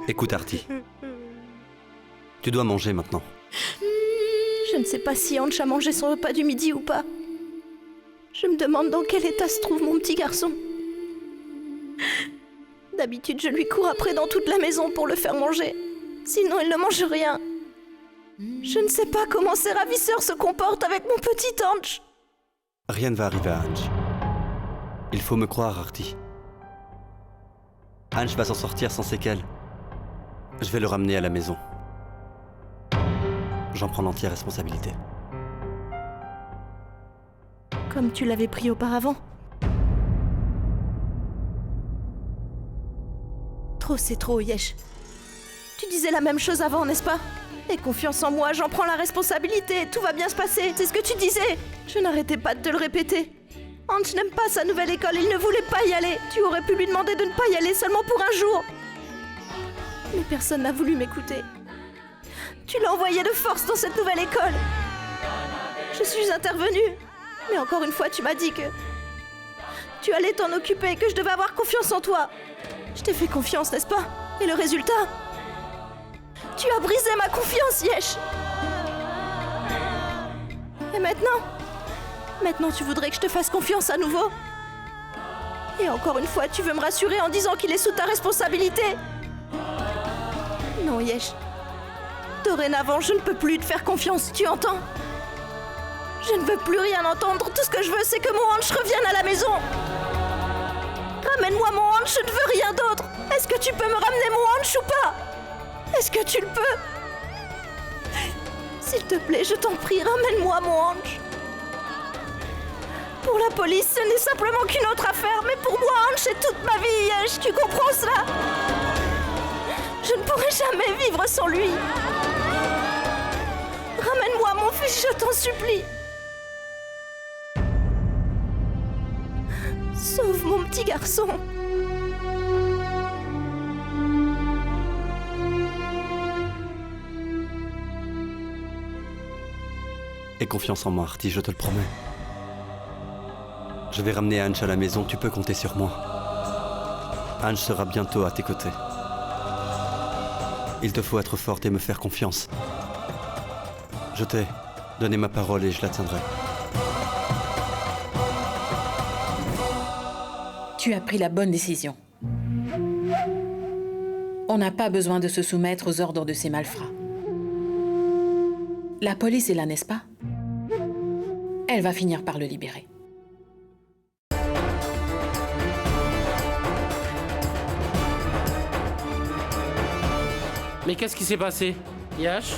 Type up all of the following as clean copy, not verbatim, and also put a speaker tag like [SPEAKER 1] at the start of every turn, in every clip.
[SPEAKER 1] Écoute Artie, tu dois manger maintenant.
[SPEAKER 2] Je ne sais pas si Ange a mangé son repas du midi ou pas. Je me demande dans quel état se trouve mon petit garçon. D'habitude, je lui cours après dans toute la maison pour le faire manger. Sinon, il ne mange rien. Je ne sais pas comment ces ravisseurs se comportent avec mon petit Ange.
[SPEAKER 1] Rien ne va arriver à Ange. Il faut me croire, Artie. Ange va s'en sortir sans séquelles. Je vais le ramener à la maison. J'en prends l'entière responsabilité.
[SPEAKER 2] Comme tu l'avais pris auparavant. Trop, c'est trop, Yesh. Tu disais la même chose avant, n'est-ce pas? Aie confiance en moi, j'en prends la responsabilité, tout va bien se passer, c'est ce que tu disais. Je n'arrêtais pas de te le répéter. Ange n'aime pas sa nouvelle école, il ne voulait pas y aller. Tu aurais pu lui demander de ne pas y aller seulement pour un jour. Mais personne n'a voulu m'écouter. Tu l'as envoyé de force dans cette nouvelle école. Je suis intervenue. Mais encore une fois, tu m'as dit que tu allais t'en occuper, que je devais avoir confiance en toi. Je t'ai fait confiance, n'est-ce pas? Et le résultat? Tu as brisé ma confiance, Yesh. Et maintenant? Maintenant, tu voudrais que je te fasse confiance à nouveau? Et encore une fois, tu veux me rassurer en disant qu'il est sous ta responsabilité? Non, Yesh. Dorénavant, je ne peux plus te faire confiance, tu entends? Je ne veux plus rien entendre, tout ce que je veux, c'est que mon Ange revienne à la maison. Ramène-moi mon Ange, je ne veux rien d'autre. Est-ce que tu peux me ramener mon Ange ou pas? Est-ce que tu le peux? S'il te plaît, je t'en prie, ramène-moi mon Ange. Pour la police, ce n'est simplement qu'une autre affaire, mais pour moi, Ange, c'est toute ma vie, Yesh, tu comprends cela? Je ne pourrai jamais vivre sans lui. Ramène-moi mon fils, je t'en supplie. Sauve mon petit garçon.
[SPEAKER 1] Aie confiance en moi, Artie, je te le promets. Je vais ramener Ange à la maison, tu peux compter sur moi. Ange sera bientôt à tes côtés. Il te faut être forte et me faire confiance. Je t'ai donné ma parole et je la tiendrai.
[SPEAKER 3] Tu as pris la bonne décision. On n'a pas besoin de se soumettre aux ordres de ces malfrats. La police est là, n'est-ce pas? Elle va finir par le libérer.
[SPEAKER 4] Mais qu'est-ce qui s'est passé, Yash?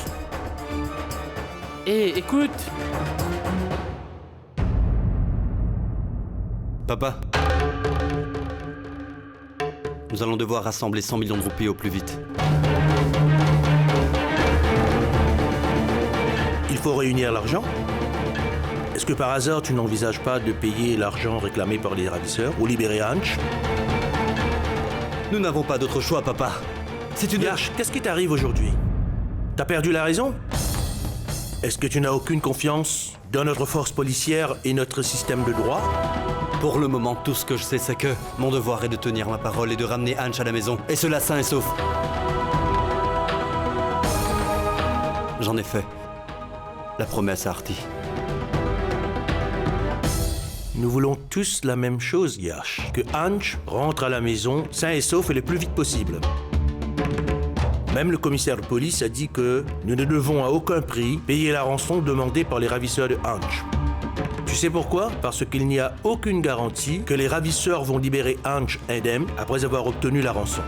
[SPEAKER 4] Hé, écoute!
[SPEAKER 1] Papa, nous allons devoir rassembler 100 millions de roupies au plus vite.
[SPEAKER 5] Il faut réunir l'argent. Est-ce que par hasard, tu n'envisages pas de payer l'argent réclamé par les ravisseurs ou libérer Ange?
[SPEAKER 1] Nous n'avons pas d'autre choix, papa. C'est une...
[SPEAKER 5] Yash, qu'est-ce qui t'arrive aujourd'hui? T'as perdu la raison? Est-ce que tu n'as aucune confiance dans notre force policière et notre système de droit?
[SPEAKER 1] Pour le moment, tout ce que je sais, c'est que mon devoir est de tenir ma parole et de ramener Ange à la maison. Et cela sain et sauf. J'en ai fait la promesse à Artie.
[SPEAKER 5] Nous voulons tous la même chose, Yash. Que Ange rentre à la maison sain et sauf et le plus vite possible. Même le commissaire de police a dit que nous ne devons à aucun prix payer la rançon demandée par les ravisseurs de Ange. Tu sais pourquoi? Parce qu'il n'y a aucune garantie que les ravisseurs vont libérer Ange indemne après avoir obtenu la rançon.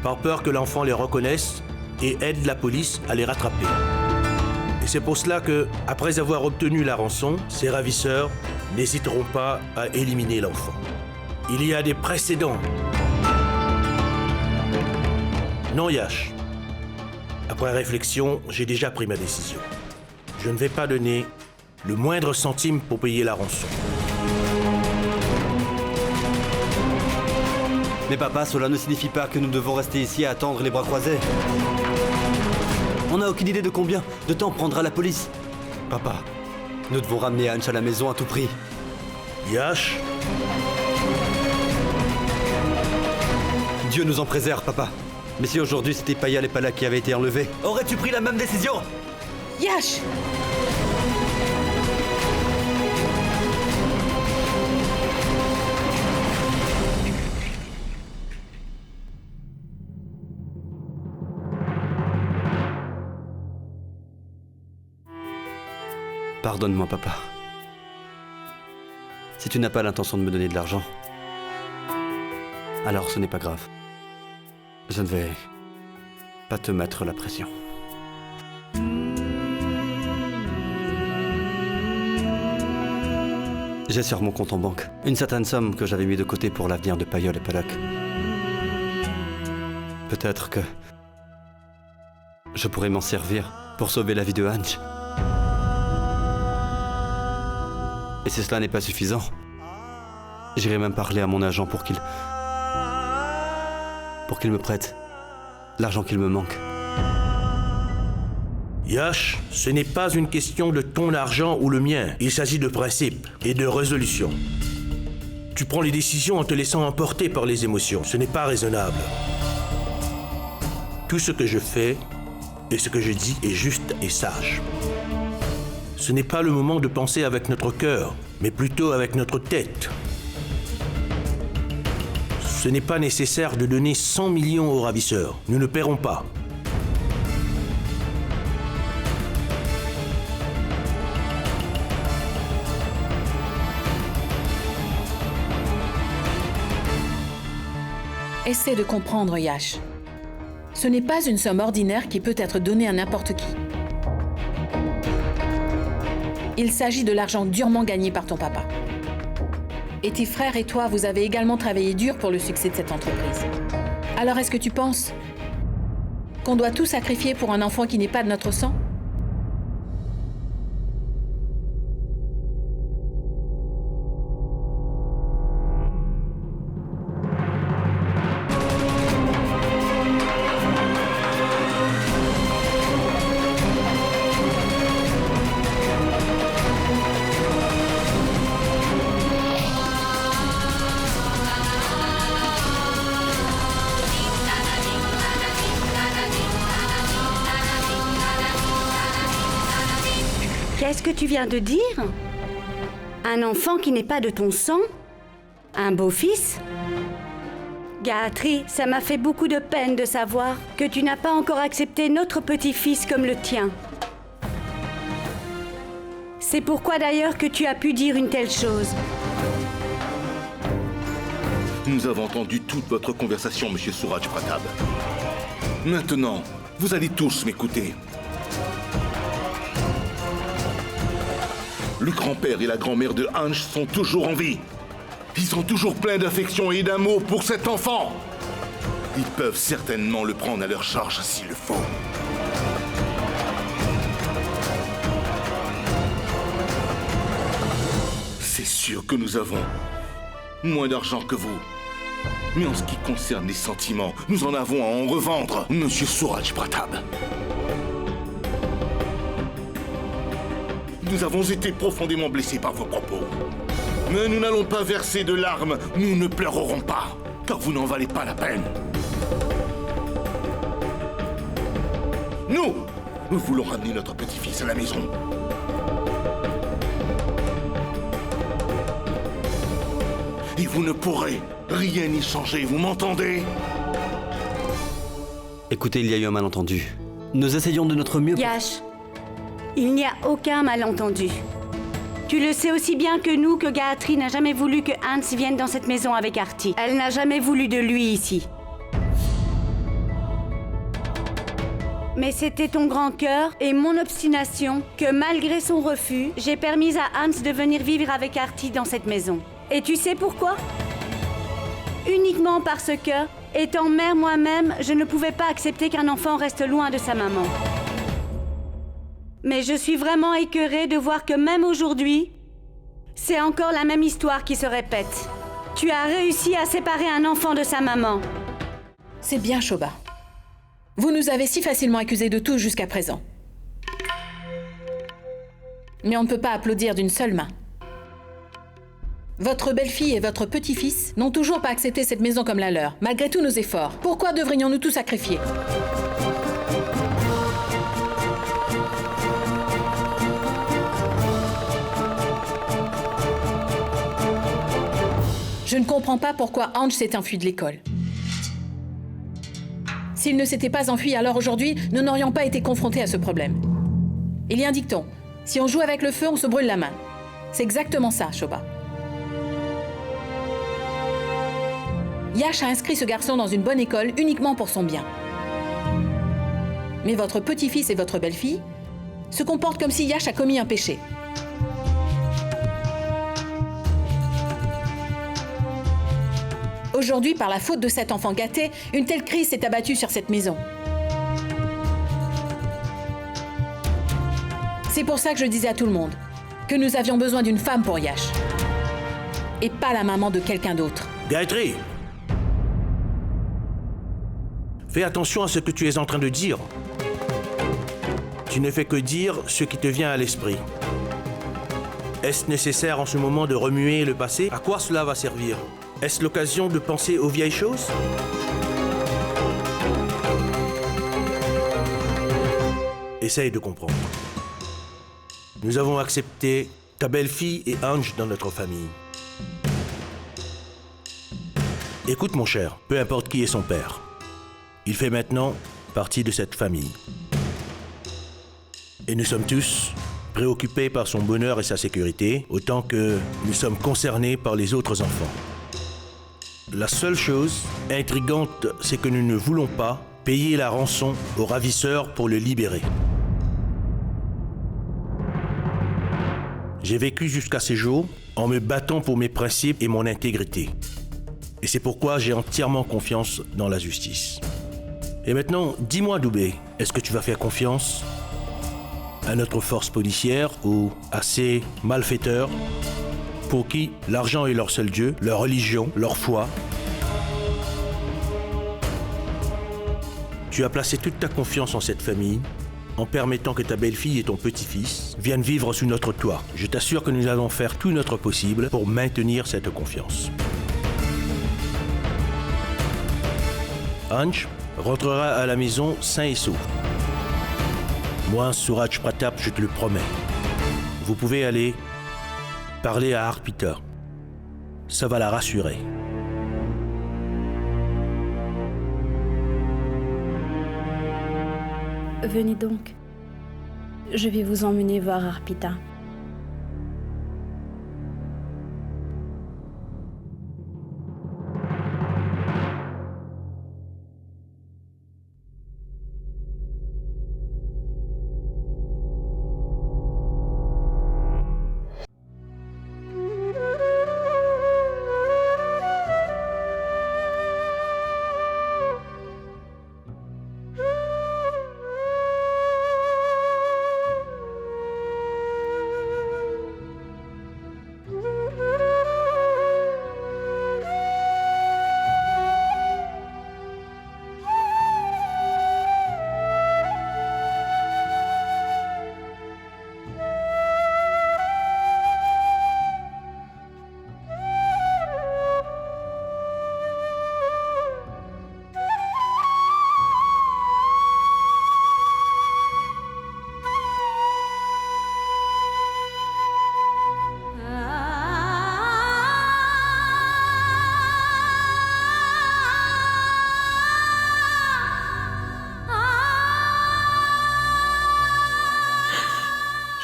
[SPEAKER 5] Par peur que l'enfant les reconnaisse et aide la police à les rattraper. Et c'est pour cela que, après avoir obtenu la rançon, ces ravisseurs n'hésiteront pas à éliminer l'enfant. Il y a des précédents. Non, Yash. Après réflexion, j'ai déjà pris ma décision. Je ne vais pas donner le moindre centime pour payer la rançon.
[SPEAKER 1] Mais papa, cela ne signifie pas que nous devons rester ici à attendre les bras croisés. On n'a aucune idée de combien de temps prendra la police. Papa, nous devons ramener Ange à la maison à tout prix.
[SPEAKER 5] Yash,
[SPEAKER 1] Dieu nous en préserve, papa. Mais si aujourd'hui c'était Payal et Palak qui avaient été enlevés, aurais-tu pris la même décision?
[SPEAKER 3] Yash!
[SPEAKER 1] Pardonne-moi, papa. Si tu n'as pas l'intention de me donner de l'argent, alors ce n'est pas grave. Je ne vais pas te mettre la pression. J'ai sur mon compte en banque une certaine somme que j'avais mis de côté pour l'avenir de Payal et Palak. Peut-être que je pourrais m'en servir pour sauver la vie de Ange. Et si cela n'est pas suffisant, j'irai même parler à mon agent pour qu'il me prête l'argent qu'il me manque.
[SPEAKER 5] Yash, ce n'est pas une question de ton argent ou le mien. Il s'agit de principe et de résolution. Tu prends les décisions en te laissant emporter par les émotions. Ce n'est pas raisonnable. Tout ce que je fais et ce que je dis est juste et sage. Ce n'est pas le moment de penser avec notre cœur, mais plutôt avec notre tête. Ce n'est pas nécessaire de donner 100 millions aux ravisseurs. Nous ne paierons pas.
[SPEAKER 3] Essaie de comprendre, Yash. Ce n'est pas une somme ordinaire qui peut être donnée à n'importe qui. Il s'agit de l'argent durement gagné par ton papa. Et tes frères et toi, vous avez également travaillé dur pour le succès de cette entreprise. Alors est-ce que tu penses qu'on doit tout sacrifier pour un enfant qui n'est pas de notre sang ?
[SPEAKER 6] Qu'est-ce que tu viens de dire? Un enfant qui n'est pas de ton sang? Un beau-fils? Gayatri, ça m'a fait beaucoup de peine de savoir que tu n'as pas encore accepté notre petit-fils comme le tien. C'est pourquoi d'ailleurs que tu as pu dire une telle chose.
[SPEAKER 7] Nous avons entendu toute votre conversation, Monsieur Suraj Pratap. Maintenant, vous allez tous m'écouter. Le grand-père et la grand-mère de Ange sont toujours en vie. Ils sont toujours pleins d'affection et d'amour pour cet enfant. Ils peuvent certainement le prendre à leur charge s'il le faut. C'est sûr que nous avons moins d'argent que vous. Mais en ce qui concerne les sentiments, nous en avons à en revendre, Monsieur Suraj Pratap. Nous avons été profondément blessés par vos propos. Mais nous n'allons pas verser de larmes, nous ne pleurerons pas, car vous n'en valez pas la peine. Nous voulons ramener notre petit-fils à la maison. Et vous ne pourrez rien y changer, vous m'entendez?
[SPEAKER 1] Écoutez, il y a eu un malentendu. Nous essayons de notre mieux.
[SPEAKER 6] Yash, il n'y a aucun malentendu. Tu le sais aussi bien que nous que Gayatri n'a jamais voulu que Hans vienne dans cette maison avec Arti. Elle n'a jamais voulu de lui ici. Mais c'était ton grand cœur et mon obstination que, malgré son refus, j'ai permis à Hans de venir vivre avec Arti dans cette maison. Et tu sais pourquoi? Uniquement parce que, étant mère moi-même, je ne pouvais pas accepter qu'un enfant reste loin de sa maman. Mais je suis vraiment écœurée de voir que même aujourd'hui, c'est encore la même histoire qui se répète. Tu as réussi à séparer un enfant de sa maman.
[SPEAKER 3] C'est bien, Shobha. Vous nous avez si facilement accusés de tout jusqu'à présent. Mais on ne peut pas applaudir d'une seule main. Votre belle-fille et votre petit-fils n'ont toujours pas accepté cette maison comme la leur, malgré tous nos efforts. Pourquoi devrions-nous tout sacrifier? Je ne comprends pas pourquoi Ange s'est enfui de l'école. S'il ne s'était pas enfui, alors aujourd'hui, nous n'aurions pas été confrontés à ce problème. Il y a un dicton. Si on joue avec le feu, on se brûle la main. C'est exactement ça, Shobha. Yash a inscrit ce garçon dans une bonne école uniquement pour son bien. Mais votre petit-fils et votre belle-fille se comportent comme si Yash a commis un péché. Aujourd'hui, par la faute de cet enfant gâté, une telle crise s'est abattue sur cette maison. C'est pour ça que je disais à tout le monde que nous avions besoin d'une femme pour Yash. Et pas la maman de quelqu'un d'autre.
[SPEAKER 5] Gayatri! Fais attention à ce que tu es en train de dire. Tu ne fais que dire ce qui te vient à l'esprit. Est-ce nécessaire en ce moment de remuer le passé? À quoi cela va servir? Est-ce l'occasion de penser aux vieilles choses? Essaye de comprendre. Nous avons accepté ta belle-fille et Ange dans notre famille. Écoute mon cher, peu importe qui est son père, il fait maintenant partie de cette famille. Et nous sommes tous préoccupés par son bonheur et sa sécurité, autant que nous sommes concernés par les autres enfants. La seule chose intrigante, c'est que nous ne voulons pas payer la rançon aux ravisseurs pour le libérer. J'ai vécu jusqu'à ces jours en me battant pour mes principes et mon intégrité. Et c'est pourquoi j'ai entièrement confiance dans la justice. Et maintenant, dis-moi, Doubé, est-ce que tu vas faire confiance à notre force policière ou à ces malfaiteurs pour qui l'argent est leur seul Dieu, leur religion, leur foi? Tu as placé toute ta confiance en cette famille en permettant que ta belle-fille et ton petit-fils viennent vivre sous notre toit. Je t'assure que nous allons faire tout notre possible pour maintenir cette confiance. Ange rentrera à la maison sain et sauf. Moi, Suraj Pratap, je te le promets. Vous pouvez aller parler à Arpita. Ça va la rassurer.
[SPEAKER 6] Venez donc. Je vais vous emmener voir Arpita.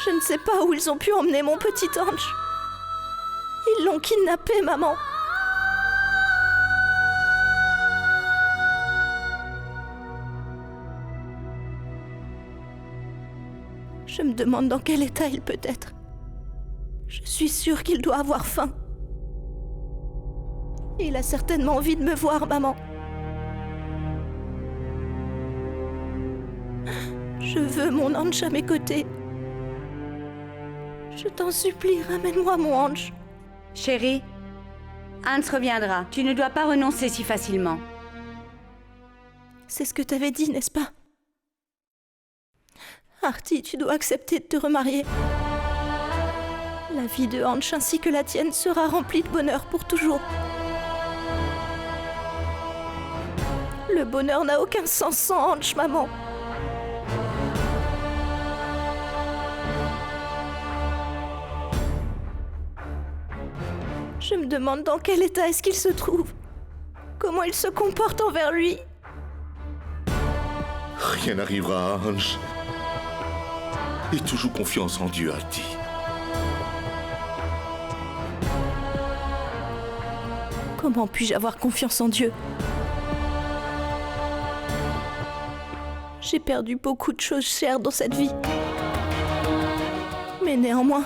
[SPEAKER 2] Je ne sais pas où ils ont pu emmener mon petit Ange. Ils l'ont kidnappé, maman. Je me demande dans quel état il peut être. Je suis sûre qu'il doit avoir faim. Il a certainement envie de me voir, maman. Je veux mon Ange à mes côtés. Je t'en supplie, ramène-moi mon Ange.
[SPEAKER 6] Chérie, Hans reviendra. Tu ne dois pas renoncer si facilement.
[SPEAKER 2] C'est ce que t'avais dit, n'est-ce pas? Artie, tu dois accepter de te remarier. La vie de Hanch ainsi que la tienne sera remplie de bonheur pour toujours. Le bonheur n'a aucun sens sans Hanch, maman. Je me demande dans quel état est-ce qu'il se trouve. Comment il se comporte envers lui.
[SPEAKER 7] Rien n'arrivera à Hanch. Aie toujours confiance en Dieu, Alti.
[SPEAKER 2] Comment puis-je avoir confiance en Dieu? J'ai perdu beaucoup de choses chères dans cette vie. Mais néanmoins,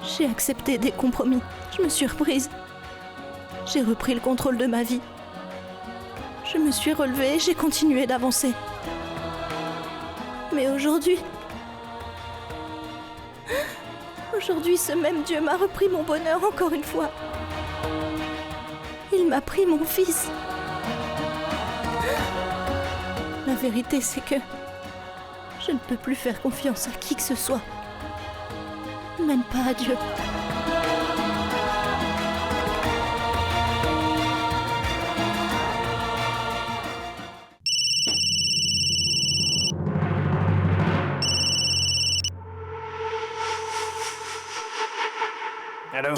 [SPEAKER 2] j'ai accepté des compromis. Je me suis reprise. J'ai repris le contrôle de ma vie. Je me suis relevée et j'ai continué d'avancer. Mais aujourd'hui, ce même Dieu m'a repris mon bonheur encore une fois. Il m'a pris mon fils. La vérité, c'est que je ne peux plus faire confiance à qui que ce soit. Même pas à Dieu.
[SPEAKER 8] Allô?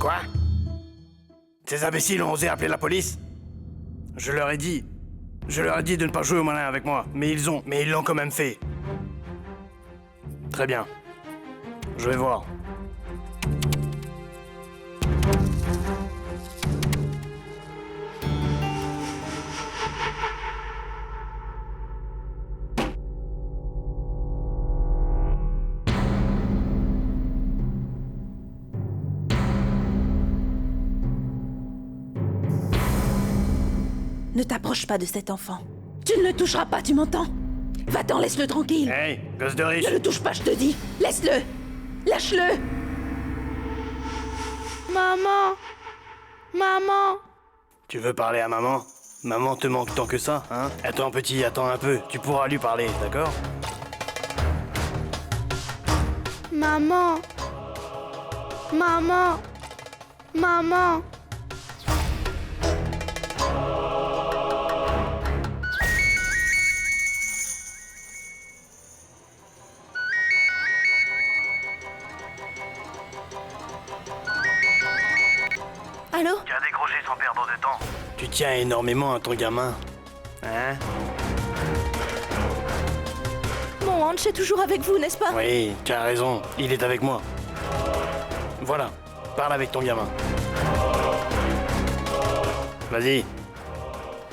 [SPEAKER 8] Quoi? Ces imbéciles ont osé appeler la police? Je leur ai dit de ne pas jouer au malin avec moi, mais ils l'ont quand même fait. Très bien. Je vais voir.
[SPEAKER 9] Ne t'approche pas de cet enfant. Tu ne le toucheras pas, tu m'entends? Va-t'en, laisse-le tranquille.
[SPEAKER 8] Hey, gosse de riche!
[SPEAKER 9] Ne le touche pas, je te dis. Laisse-le. Lâche-le.
[SPEAKER 2] Maman! Maman!
[SPEAKER 8] Tu veux parler à maman? Maman te manque tant que ça, hein? Attends petit, attends un peu. Tu pourras lui parler, d'accord?
[SPEAKER 2] Maman! Maman! Maman! Allô?
[SPEAKER 8] Tu as décroché sans perdre de temps. Tu tiens énormément à ton gamin. Hein?
[SPEAKER 2] Mon Hanch est toujours avec vous, n'est-ce pas?
[SPEAKER 8] Oui, tu as raison. Il est avec moi. Voilà. Parle avec ton gamin. Vas-y.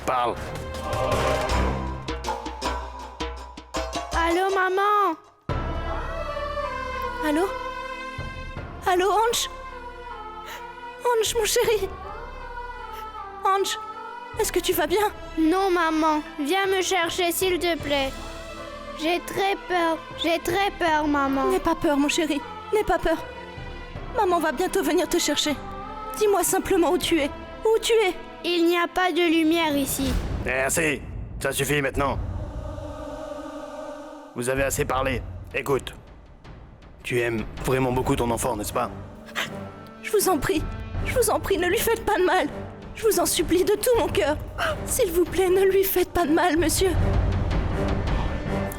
[SPEAKER 8] Parle.
[SPEAKER 2] Allô, maman? Allô? Allô, Hanch? Hanch, mon chéri? Hanch, est-ce que tu vas bien?
[SPEAKER 10] Non, maman. Viens me chercher, s'il te plaît. J'ai très peur, maman.
[SPEAKER 2] N'aie pas peur, mon chéri. N'aie pas peur. Maman va bientôt venir te chercher. Dis-moi simplement où tu es. Où tu es?
[SPEAKER 10] Il n'y a pas de lumière ici.
[SPEAKER 8] Assez. Ça suffit maintenant. Vous avez assez parlé. Écoute. Tu aimes vraiment beaucoup ton enfant, n'est-ce pas?
[SPEAKER 2] Je vous en prie, ne lui faites pas de mal. Je vous en supplie de tout mon cœur. S'il vous plaît, ne lui faites pas de mal, monsieur.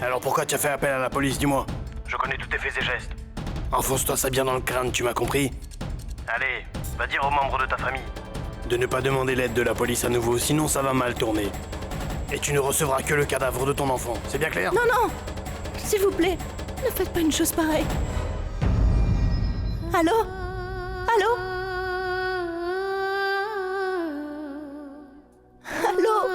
[SPEAKER 8] Alors pourquoi tu as fait appel à la police, dis-moi? Je connais tous tes faits et gestes. Enfonce-toi ça bien dans le crâne, tu m'as compris? Allez, va dire aux membres de ta famille de ne pas demander l'aide de la police à nouveau, sinon ça va mal tourner. Et tu ne recevras que le cadavre de ton enfant, c'est bien clair?
[SPEAKER 2] Non, non. S'il vous plaît, ne faites pas une chose pareille. Allô? Allô? Allô?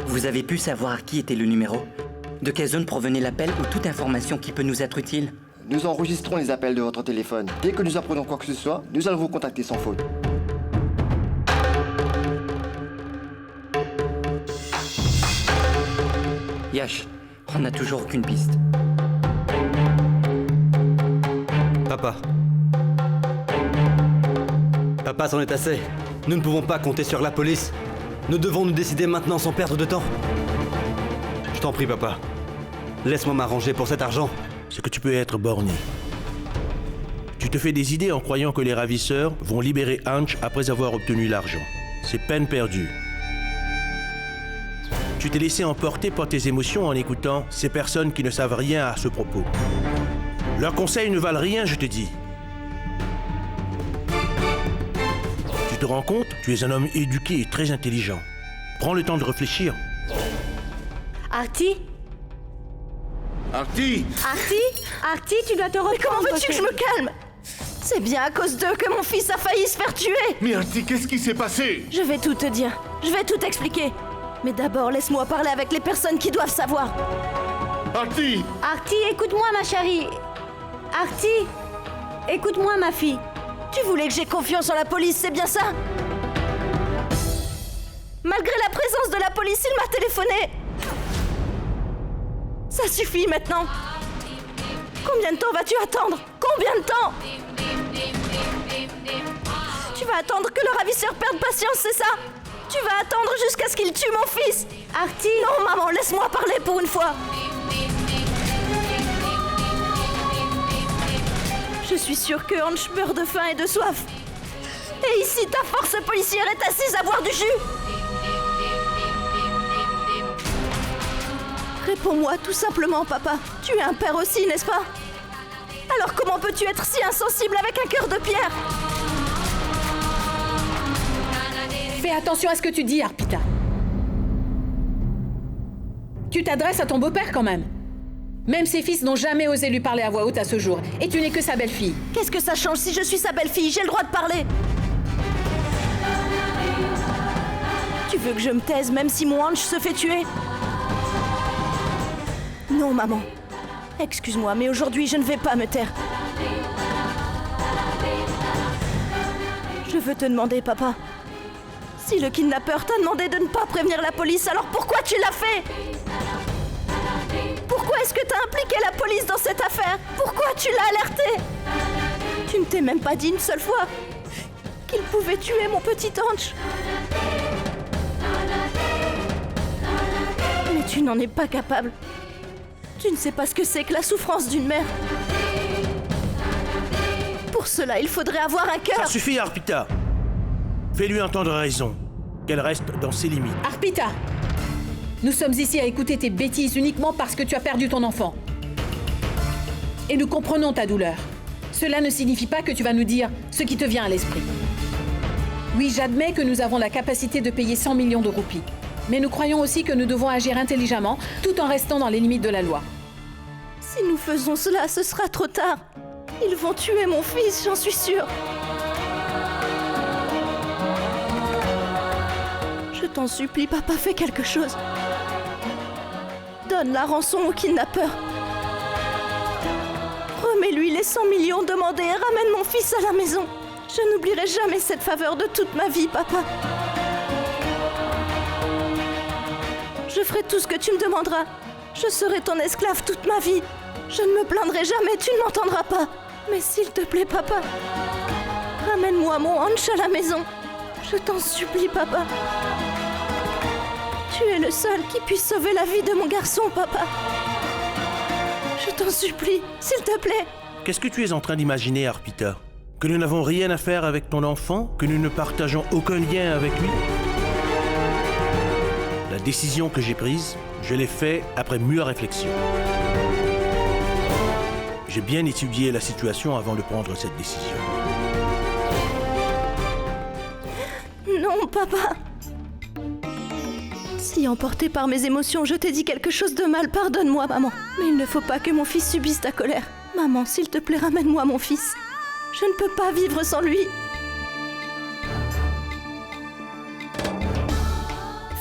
[SPEAKER 11] Vous avez pu savoir qui était le numéro? De quelle zone provenait l'appel ou toute information qui peut nous être utile?
[SPEAKER 12] Nous enregistrons les appels de votre téléphone. Dès que nous apprenons quoi que ce soit, nous allons vous contacter sans faute.
[SPEAKER 11] Yash, On n'a toujours aucune piste.
[SPEAKER 1] Papa. Papa, c'en est assez. Nous ne pouvons pas compter sur la police. Nous devons nous décider maintenant sans perdre de temps. Je t'en prie, papa. Laisse-moi m'arranger pour cet argent.
[SPEAKER 5] C'est que tu peux être borné. Tu te fais des idées en croyant que les ravisseurs vont libérer Hanch après avoir obtenu l'argent. C'est peine perdue. Tu t'es laissé emporter par tes émotions en écoutant ces personnes qui ne savent rien à ce propos. Leurs conseils ne valent rien, je te dis. Tu te rends compte? Tu es un homme éduqué et très intelligent. Prends le temps de réfléchir.
[SPEAKER 6] Artie?
[SPEAKER 7] Artie!
[SPEAKER 6] Artie, tu dois te reprendre.
[SPEAKER 2] Mais comment veux-tu que je me calme? C'est bien à cause d'eux que mon fils a failli se faire tuer.
[SPEAKER 7] Mais Artie, qu'est-ce qui s'est passé?
[SPEAKER 2] Je vais tout te dire. Je vais tout expliquer. Mais d'abord, laisse-moi parler avec les personnes qui doivent savoir.
[SPEAKER 7] Artie!
[SPEAKER 6] Artie, écoute-moi, ma chérie. Artie, écoute-moi, ma fille.
[SPEAKER 2] Tu voulais que j'aie confiance en la police, c'est bien ça? Malgré la présence de la police, il m'a téléphoné. Ça suffit maintenant. Combien de temps vas-tu attendre? Combien de temps? Tu vas attendre que le ravisseur perde patience, c'est ça? Tu vas attendre jusqu'à ce qu'il tue mon fils?
[SPEAKER 6] Artie!
[SPEAKER 2] Non, maman, laisse-moi parler pour une fois. Je suis sûre que Hanch meurt de faim et de soif. Et ici, ta force policière est assise à boire du jus. Réponds-moi tout simplement, papa. Tu es un père aussi, n'est-ce pas? Alors comment peux-tu être si insensible avec un cœur de pierre?
[SPEAKER 3] Fais attention à ce que tu dis, Arpita. Tu t'adresses à ton beau-père quand même. Même ses fils n'ont jamais osé lui parler à voix haute à ce jour. Et tu n'es que sa belle-fille.
[SPEAKER 2] Qu'est-ce que ça change si je suis sa belle-fille? J'ai le droit de parler. Tu veux que je me taise même si mon Hanch se fait tuer? Non, maman. Excuse-moi, mais aujourd'hui, je ne vais pas me taire. Je veux te demander, papa. Si le kidnappeur t'a demandé de ne pas prévenir la police, alors pourquoi tu l'as fait? Pourquoi est-ce que t'as impliqué la police dans cette affaire? Pourquoi tu l'as alerté? Tu ne t'es même pas dit une seule fois qu'il pouvait tuer mon petit Hanch. Mais tu n'en es pas capable. Tu ne sais pas ce que c'est que la souffrance d'une mère. Pour cela, il faudrait avoir un cœur.
[SPEAKER 5] Ça suffit, Arpita. Fais-lui entendre raison. Qu'elle reste dans ses limites.
[SPEAKER 3] Arpita! Nous sommes ici à écouter tes bêtises uniquement parce que tu as perdu ton enfant. Et nous comprenons ta douleur. Cela ne signifie pas que tu vas nous dire ce qui te vient à l'esprit. Oui, j'admets que nous avons la capacité de payer 100 millions de roupies. Mais nous croyons aussi que nous devons agir intelligemment tout en restant dans les limites de la loi.
[SPEAKER 2] Si nous faisons cela, ce sera trop tard. Ils vont tuer mon fils, j'en suis sûre. Je t'en supplie, papa, fais quelque chose. Donne la rançon au kidnappeur. Remets-lui les 100 millions demandés et ramène mon fils à la maison. Je n'oublierai jamais cette faveur de toute ma vie, papa. Je ferai tout ce que tu me demanderas. Je serai ton esclave toute ma vie. Je ne me plaindrai jamais, tu ne m'entendras pas. Mais s'il te plaît, papa, ramène-moi mon Hanch à la maison. Je t'en supplie, papa. Tu es le seul qui puisse sauver la vie de mon garçon, papa. Je t'en supplie, s'il te plaît.
[SPEAKER 5] Qu'est-ce que tu es en train d'imaginer, Arpita? Que nous n'avons rien à faire avec ton enfant? Que nous ne partageons aucun lien avec lui? La décision que j'ai prise, je l'ai faite après mûre réflexion. J'ai bien étudié la situation avant de prendre cette décision.
[SPEAKER 2] Non, papa. Si emporté par mes émotions, je t'ai dit quelque chose de mal, pardonne-moi, maman. Mais il ne faut pas que mon fils subisse ta colère. Maman, s'il te plaît, ramène-moi mon fils. Je ne peux pas vivre sans lui.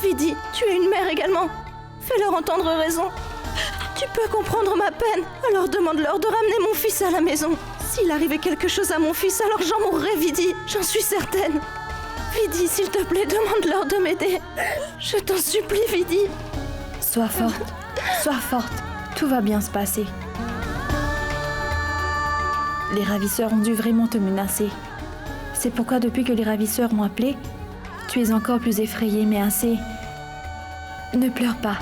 [SPEAKER 2] Vidi, tu es une mère également. Fais-leur entendre raison. Tu peux comprendre ma peine, alors demande-leur de ramener mon fils à la maison. S'il arrivait quelque chose à mon fils, alors j'en mourrais, Vidi, j'en suis certaine. Vidi, s'il te plaît, demande-leur de m'aider. Je t'en supplie, Vidi.
[SPEAKER 9] Sois forte, sois forte.
[SPEAKER 13] Tout va bien se passer. Les ravisseurs ont dû vraiment te menacer. C'est pourquoi depuis que les ravisseurs m'ont appelé, tu es encore plus effrayée, mais assez. Ne pleure pas.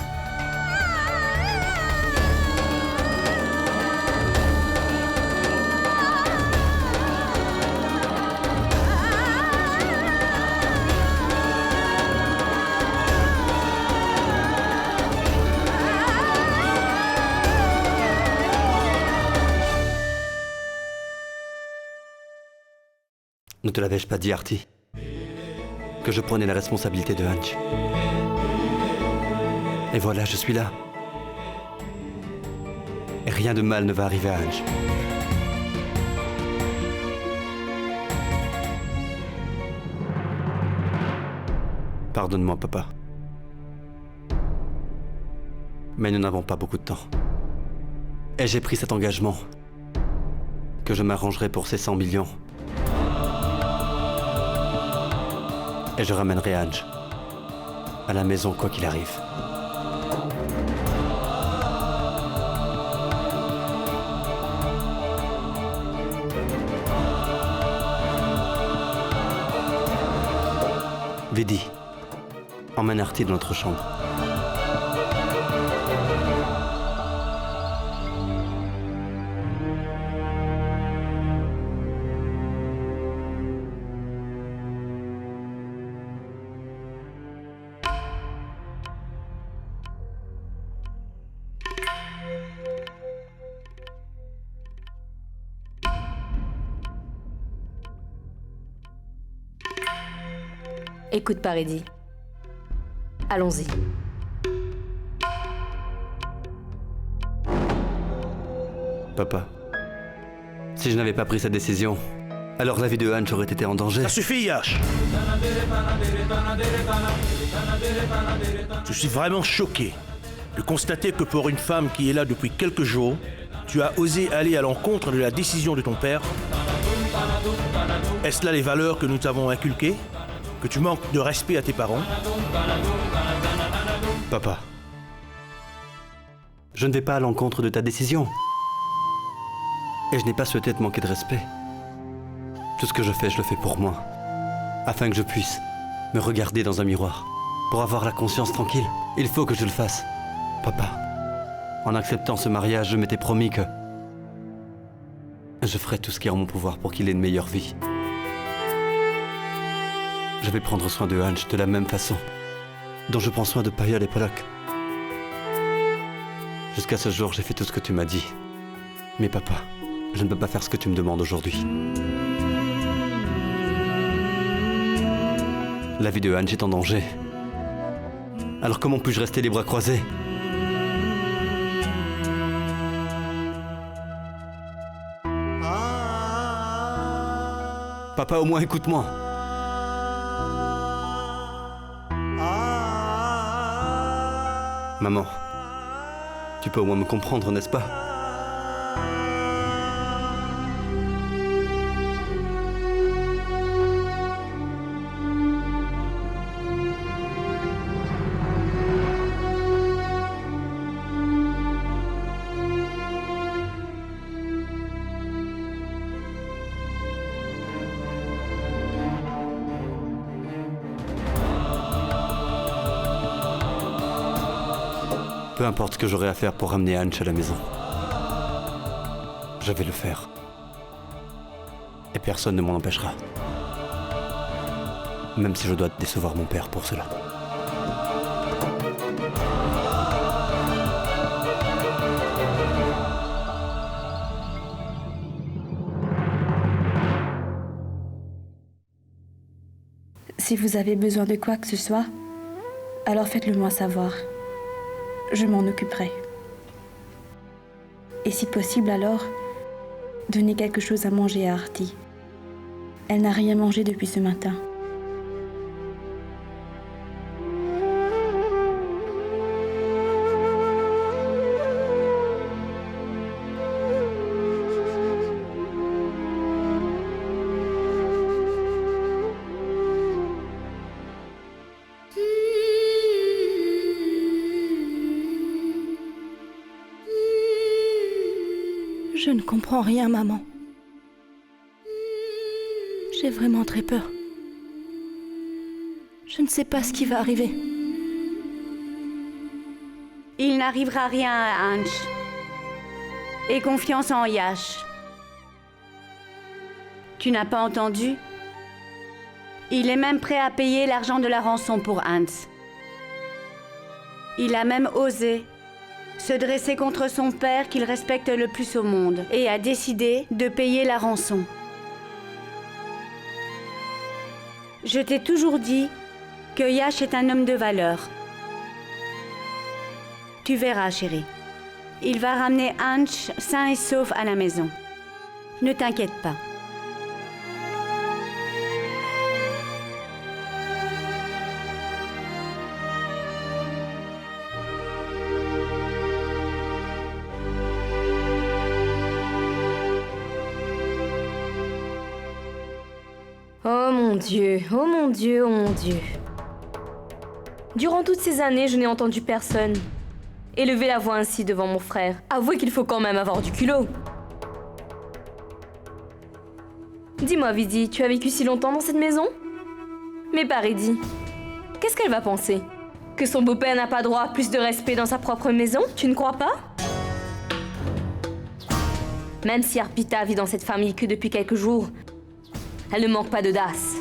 [SPEAKER 1] Ne te l'avais-je pas dit, Artie? Que je prenais la responsabilité de Hanch. Et voilà, je suis là. Et rien de mal ne va arriver à Hanch. Pardonne-moi, papa. Mais nous n'avons pas beaucoup de temps. Et j'ai pris cet engagement que je m'arrangerai pour ces 100 millions. Et je ramènerai Hanch à la maison quoi qu'il arrive. Vidi, emmène Artie dans notre chambre.
[SPEAKER 9] Écoute, Paridi. Allons-y.
[SPEAKER 1] Papa, si je n'avais pas pris cette décision, alors la vie de Hanch aurait été en danger.
[SPEAKER 5] Ça suffit, Yash. Je suis vraiment choqué de constater que pour une femme qui est là depuis quelques jours, tu as osé aller à l'encontre de la décision de ton père. Est-ce là les valeurs que nous t'avons inculquées? Que tu manques de respect à tes parents?
[SPEAKER 1] Papa, je ne vais pas à l'encontre de ta décision. Et je n'ai pas souhaité te manquer de respect. Tout ce que je le fais pour moi. Afin que je puisse me regarder dans un miroir. Pour avoir la conscience tranquille. Il faut que je le fasse. Papa, en acceptant ce mariage, je m'étais promis que je ferai tout ce qui est en mon pouvoir pour qu'il ait une meilleure vie. Je vais prendre soin de Hanch de la même façon dont je prends soin de Payal et Pollock. Jusqu'à ce jour, j'ai fait tout ce que tu m'as dit. Mais papa, je ne peux pas faire ce que tu me demandes aujourd'hui. La vie de Hanch est en danger. Alors comment puis-je rester les bras croisés? Papa, au moins écoute-moi. Maman, tu peux au moins me comprendre, n'est-ce pas? Peu importe ce que j'aurai à faire pour ramener Hanch à la maison. Je vais le faire. Et personne ne m'en empêchera. Même si je dois décevoir mon père pour cela.
[SPEAKER 13] Si vous avez besoin de quoi que ce soit, alors faites-le moi savoir. Je m'en occuperai. Et si possible alors, donnez quelque chose à manger à Artie. Elle n'a rien mangé depuis ce matin.
[SPEAKER 2] Je ne comprends rien, maman. J'ai vraiment très peur. Je ne sais pas ce qui va arriver.
[SPEAKER 6] Il n'arrivera rien à Ange. Aie confiance en Yash. Tu n'as pas entendu? Il est même prêt à payer l'argent de la rançon pour Hans. Il a même osé se dresser contre son père qu'il respecte le plus au monde et a décidé de payer la rançon. Je t'ai toujours dit que Yash est un homme de valeur. Tu verras, chérie. Il va ramener Ange sain et sauf à la maison. Ne t'inquiète pas.
[SPEAKER 14] Oh mon Dieu, oh mon Dieu, oh mon Dieu. Durant toutes ces années, je n'ai entendu personne élever la voix ainsi devant mon frère. Avouez qu'il faut quand même avoir du culot. Dis-moi, Vidi, tu as vécu si longtemps dans cette maison? Mais Paridi, qu'est-ce qu'elle va penser? Que son beau-père n'a pas droit à plus de respect dans sa propre maison? Tu ne crois pas? Même si Arpita vit dans cette famille que depuis quelques jours, elle ne manque pas d'audace.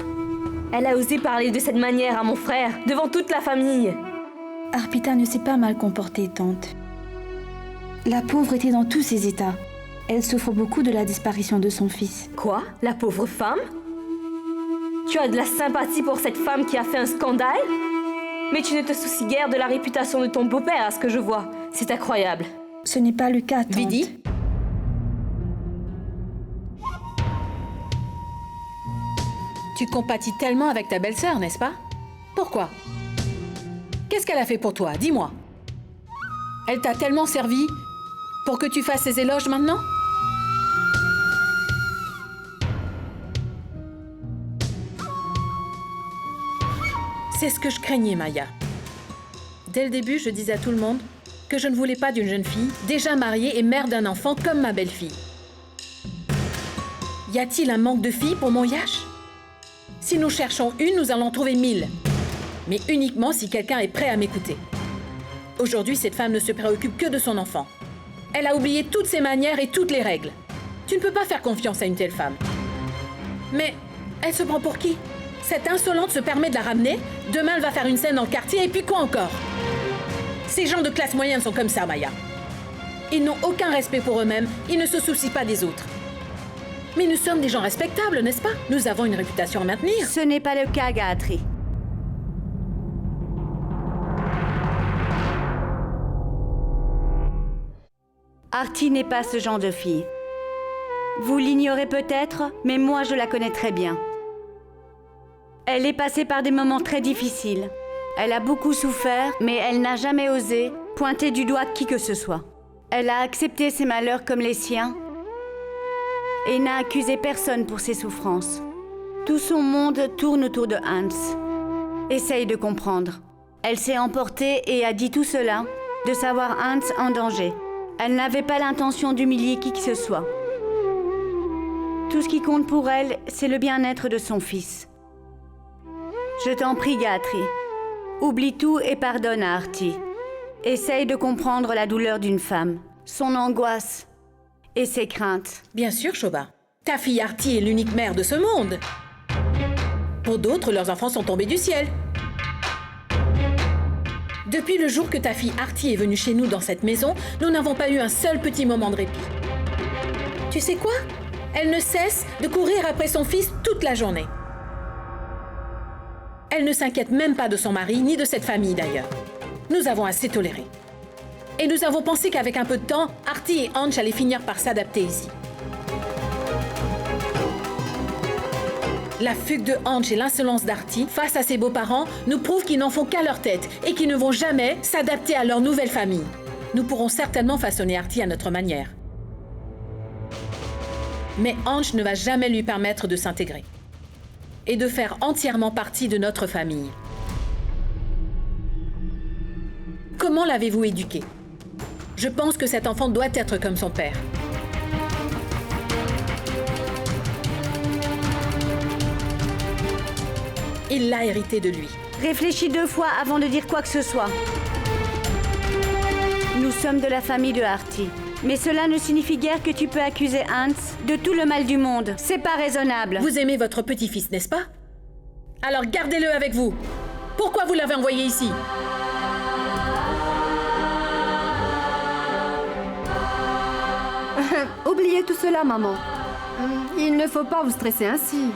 [SPEAKER 14] Elle a osé parler de cette manière à mon frère, devant toute la famille.
[SPEAKER 13] Arpita ne s'est pas mal comportée, tante. La pauvre était dans tous ses états. Elle souffre beaucoup de la disparition de son fils.
[SPEAKER 14] Quoi? La pauvre femme? Tu as de la sympathie pour cette femme qui a fait un scandale? Mais tu ne te soucies guère de la réputation de ton beau-père, à ce que je vois. C'est incroyable.
[SPEAKER 13] Ce n'est pas le cas, tante.
[SPEAKER 3] Vidi? Tu compatis tellement avec ta belle-sœur, n'est-ce pas? Pourquoi? Qu'est-ce qu'elle a fait pour toi? Dis-moi. Elle t'a tellement servi pour que tu fasses ses éloges maintenant? C'est ce que je craignais, Maya. Dès le début, je disais à tout le monde que je ne voulais pas d'une jeune fille déjà mariée et mère d'un enfant comme ma belle-fille. Y a-t-il un manque de filles pour mon Yash? Si nous cherchons une, nous allons trouver 1000. Mais uniquement si quelqu'un est prêt à m'écouter. Aujourd'hui, cette femme ne se préoccupe que de son enfant. Elle a oublié toutes ses manières et toutes les règles. Tu ne peux pas faire confiance à une telle femme. Mais elle se prend pour qui? Cette insolente se permet de la ramener. Demain, elle va faire une scène dans le quartier et puis quoi encore? Ces gens de classe moyenne sont comme ça, Maya. Ils n'ont aucun respect pour eux-mêmes, ils ne se soucient pas des autres. Mais nous sommes des gens respectables, n'est-ce pas? Nous avons une réputation à maintenir.
[SPEAKER 6] Ce n'est pas le cas, Gayatri. Arti n'est pas ce genre de fille. Vous l'ignorez peut-être, mais moi je la connais très bien. Elle est passée par des moments très difficiles. Elle a beaucoup souffert, mais elle n'a jamais osé pointer du doigt qui que ce soit. Elle a accepté ses malheurs comme les siens et n'a accusé personne pour ses souffrances. Tout son monde tourne autour de Hans. Essaye de comprendre. Elle s'est emportée et a dit tout cela de savoir Hans en danger. Elle n'avait pas l'intention d'humilier qui que ce soit. Tout ce qui compte pour elle, c'est le bien-être de son fils. Je t'en prie, Gayatri. Oublie tout et pardonne à Arti. Essaye de comprendre la douleur d'une femme, son angoisse et ses craintes.
[SPEAKER 3] Bien sûr, Shoba. Ta fille Arti est l'unique mère de ce monde. Pour d'autres, leurs enfants sont tombés du ciel. Depuis le jour que ta fille Arti est venue chez nous dans cette maison, nous n'avons pas eu un seul petit moment de répit. Tu sais quoi? Elle ne cesse de courir après son fils toute la journée. Elle ne s'inquiète même pas de son mari, ni de cette famille d'ailleurs. Nous avons assez toléré. Et nous avons pensé qu'avec un peu de temps, Arti et Ange allaient finir par s'adapter ici. La fugue de Ange et l'insolence d'Arti face à ses beaux-parents nous prouvent qu'ils n'en font qu'à leur tête et qu'ils ne vont jamais s'adapter à leur nouvelle famille. Nous pourrons certainement façonner Arti à notre manière. Mais Ange ne va jamais lui permettre de s'intégrer et de faire entièrement partie de notre famille. Comment l'avez-vous éduqué? Je pense que cet enfant doit être comme son père. Il l'a hérité de lui.
[SPEAKER 6] Réfléchis 2 fois avant de dire quoi que ce soit. Nous sommes de la famille de Artie. Mais cela ne signifie guère que tu peux accuser Hans de tout le mal du monde. C'est pas raisonnable.
[SPEAKER 3] Vous aimez votre petit-fils, n'est-ce pas? Alors gardez-le avec vous. Pourquoi vous l'avez envoyé ici?
[SPEAKER 15] Oubliez tout cela, maman. Il ne faut pas vous stresser ainsi.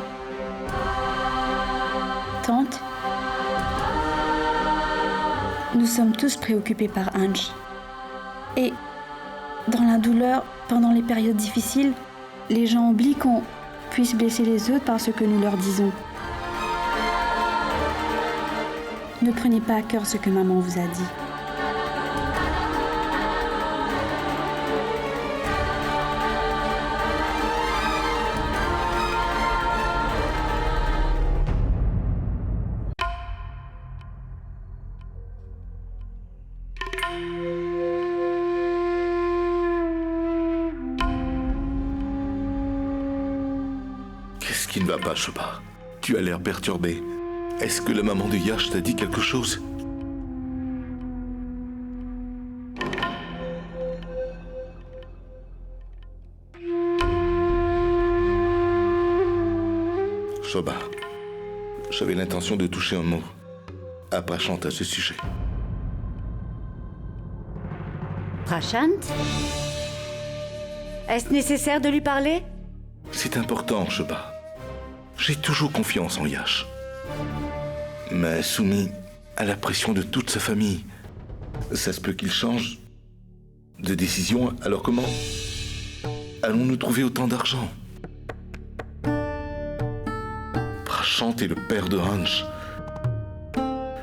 [SPEAKER 13] Tante, nous sommes tous préoccupés par Ange. Et dans la douleur, pendant les périodes difficiles, les gens oublient qu'on puisse blesser les autres par ce que nous leur disons. Ne prenez pas à cœur ce que maman vous a dit.
[SPEAKER 7] Qu'est-ce qui ne va pas, Shoba? Tu as l'air perturbé. Est-ce que la maman de Yash t'a dit quelque chose? Shoba, j'avais l'intention de toucher un mot à Prashant à ce sujet.
[SPEAKER 6] Prashant? Est-ce nécessaire de lui parler?
[SPEAKER 7] C'est important, Shoba. J'ai toujours confiance en Yash. Mais soumis à la pression de toute sa famille, ça se peut qu'il change de décision. Alors comment allons-nous trouver autant d'argent? Prashant est le père de Hansh.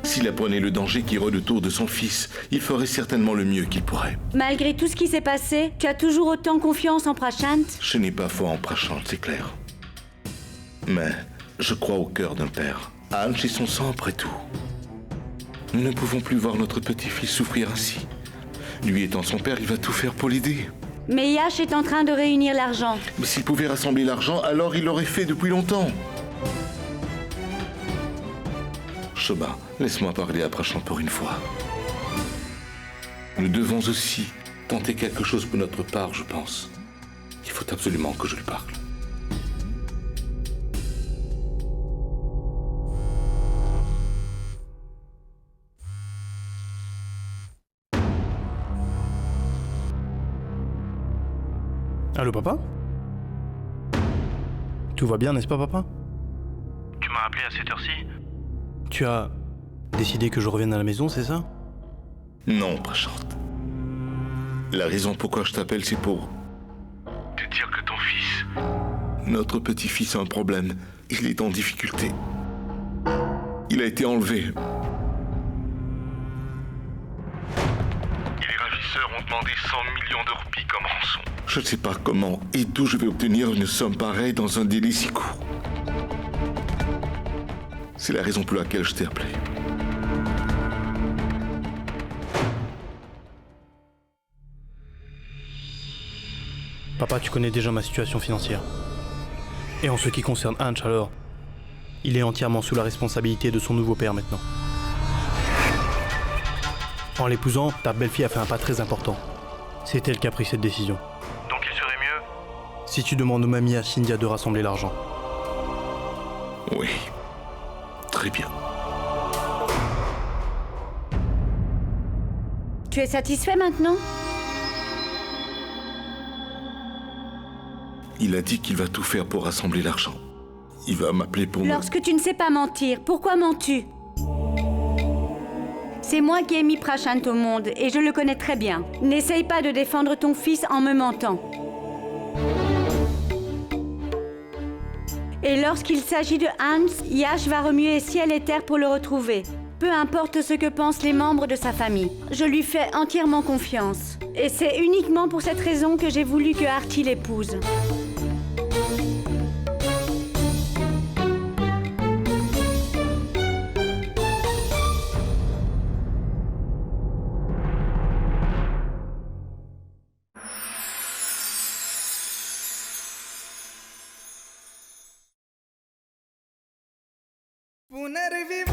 [SPEAKER 7] S'il apprenait le danger qui rôde autour de son fils, il ferait certainement le mieux qu'il pourrait.
[SPEAKER 6] Malgré tout ce qui s'est passé, tu as toujours autant confiance en Prashant?
[SPEAKER 7] Je n'ai pas foi en Prashant, c'est clair. Mais je crois au cœur d'un père. Hansh est son sang après tout. Nous ne pouvons plus voir notre petit-fils souffrir ainsi. Lui étant son père, il va tout faire pour l'aider.
[SPEAKER 6] Mais Yash est en train de réunir l'argent.
[SPEAKER 7] Mais s'il pouvait rassembler l'argent, alors il l'aurait fait depuis longtemps. Shoba, laisse-moi parler à Prashant pour une fois. Nous devons aussi tenter quelque chose pour notre part, je pense. Il faut absolument que je lui parle.
[SPEAKER 16] Allô, papa? Tout va bien, n'est-ce pas, papa?
[SPEAKER 8] Tu m'as appelé à cette heure-ci?
[SPEAKER 16] Tu as décidé que je revienne à la maison, c'est ça?
[SPEAKER 7] Non, Prashant. La raison pourquoi je t'appelle, c'est pour te dire que ton fils, notre petit-fils, a un problème. Il est en difficulté. Il a été enlevé. Et les ravisseurs ont demandé 100 millions de roupies comme rançon. Je ne sais pas comment et d'où je vais obtenir une somme pareille dans un délai si court. C'est la raison pour laquelle je t'ai appelé.
[SPEAKER 16] Papa, tu connais déjà ma situation financière. Et en ce qui concerne Hansh, alors, il est entièrement sous la responsabilité de son nouveau père maintenant. En l'épousant, ta belle-fille a fait un pas très important. C'est elle qui a pris cette décision.
[SPEAKER 8] Donc il serait mieux?
[SPEAKER 16] Si tu demandes aux mamies à Cynthia de rassembler l'argent.
[SPEAKER 7] Oui. Très bien.
[SPEAKER 6] Tu es satisfait maintenant?
[SPEAKER 7] Il a dit qu'il va tout faire pour rassembler l'argent. Il va m'appeler pour
[SPEAKER 6] Lorsque tu ne sais pas mentir, pourquoi mens-tu? C'est moi qui ai mis Prashant au monde et je le connais très bien. N'essaye pas de défendre ton fils en me mentant. Et lorsqu'il s'agit de Hans, Yash va remuer ciel et terre pour le retrouver. Peu importe ce que pensent les membres de sa famille. Je lui fais entièrement confiance. Et c'est uniquement pour cette raison que j'ai voulu que Artie l'épouse.
[SPEAKER 17] पुनर्विवाह